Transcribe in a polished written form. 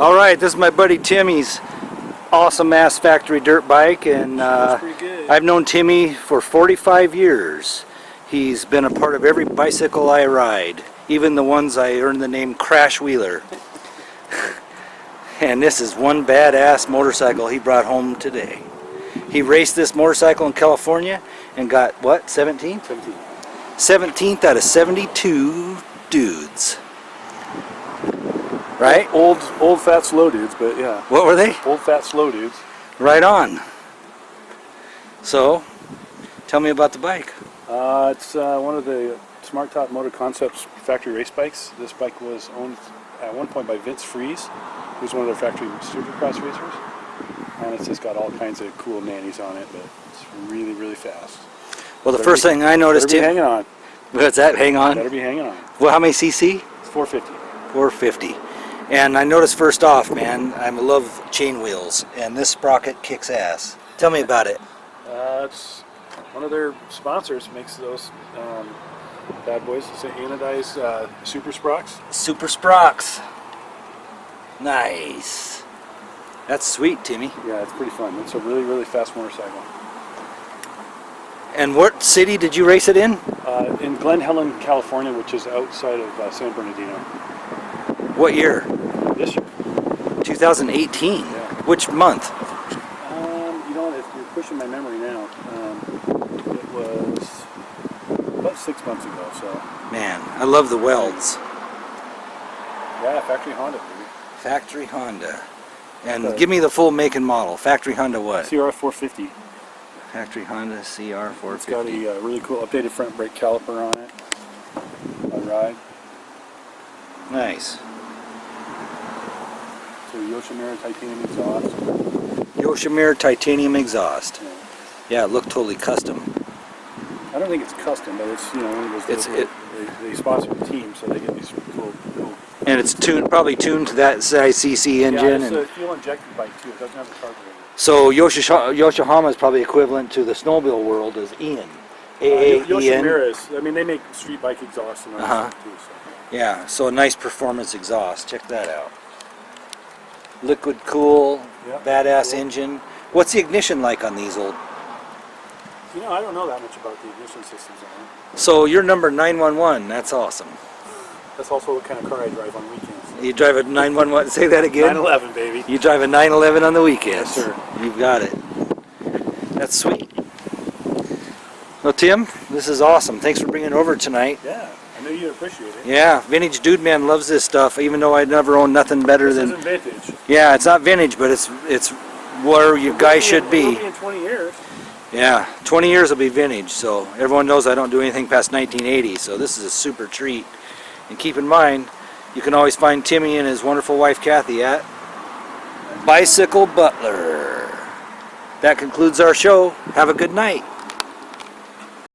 All right, this is my buddy Timmy's awesome ass factory dirt bike, and I've known Timmy for 45 years. He's been a part of every bicycle I ride, even the ones I earned the name Crash Wheeler. And this is one badass motorcycle he brought home today. He raced this motorcycle in California and got, what, 17th? 17th out of 72 dudes. Right? Old fat slow dudes, but yeah. What were they? Old fat slow dudes. Right on. So, tell me about the bike. It's one of the Smart Top Motor Concepts factory race bikes. This bike was owned at one point by Vince Freeze, who's one of their factory supercross racers. And it's just got all kinds of cool nannies on it, but it's really, really fast. Well, the first thing I noticed, Tim, hanging on. What's that? Hang on. Better be hanging on. Well, how many cc? It's 450. 450. And I noticed first off, man, I love chain wheels, and this sprocket kicks ass. Tell me about it. It's one of their sponsors makes those bad boys. It's an anodized super sprocks. Super Sprocks. Nice. That's sweet, Timmy. Yeah, it's pretty fun. It's a really, really fast motorcycle. And what city did you race it in? In Glen Helen, California, which is outside of San Bernardino. What year? This year. 2018. Yeah. Which month? You know, if you're pushing my memory now, it was about 6 months ago. So. Man, I love the welds. Yeah, Factory Honda, baby. Factory Honda. And give me the full make and model. Factory Honda what? CR450. Factory Honda CR450. It's got a really cool updated front brake caliper on it. On ride. Nice. So Yoshimura titanium exhaust. Yoshimura titanium exhaust. Yeah. Yeah, it looked totally custom. I don't think it's custom, but it's, you know, one of those they sponsor the team, so they get these cool. And it's probably tuned to that size CC engine. Yeah, it's and a fuel injected bike too. It doesn't have a carburetor. so Yoshihama is probably equivalent to the snowmobile world as Ian. Yoshimura is, I mean, they make street bike exhaust and all that stuff too. So. Yeah, so a nice performance exhaust. Check that out. Liquid cool, Yep, badass cool. engine. What's the ignition like on these old? You know, I don't know that much about the ignition systems on them. So you're number 911. That's awesome. That's also what kind of car I drive on weekends. You drive a 911. Say that again. 911, baby. You drive a 911 on the weekends. Yes, sir. You've got it. That's sweet. Well, Tim, this is awesome. Thanks for bringing it over tonight. Yeah, I knew you'd appreciate it. Yeah, Vintage Dude Man loves this stuff, even though I never owned nothing better This than... isn't vintage. Yeah, it's not vintage, but it's where you guys should be. It'll be in 20 years. Yeah, 20 years will be vintage, so everyone knows I don't do anything past 1980, so this is a super treat. And keep in mind, you can always find Timmy and his wonderful wife Kathy at Bicycle Butler. That concludes our show. Have a good night.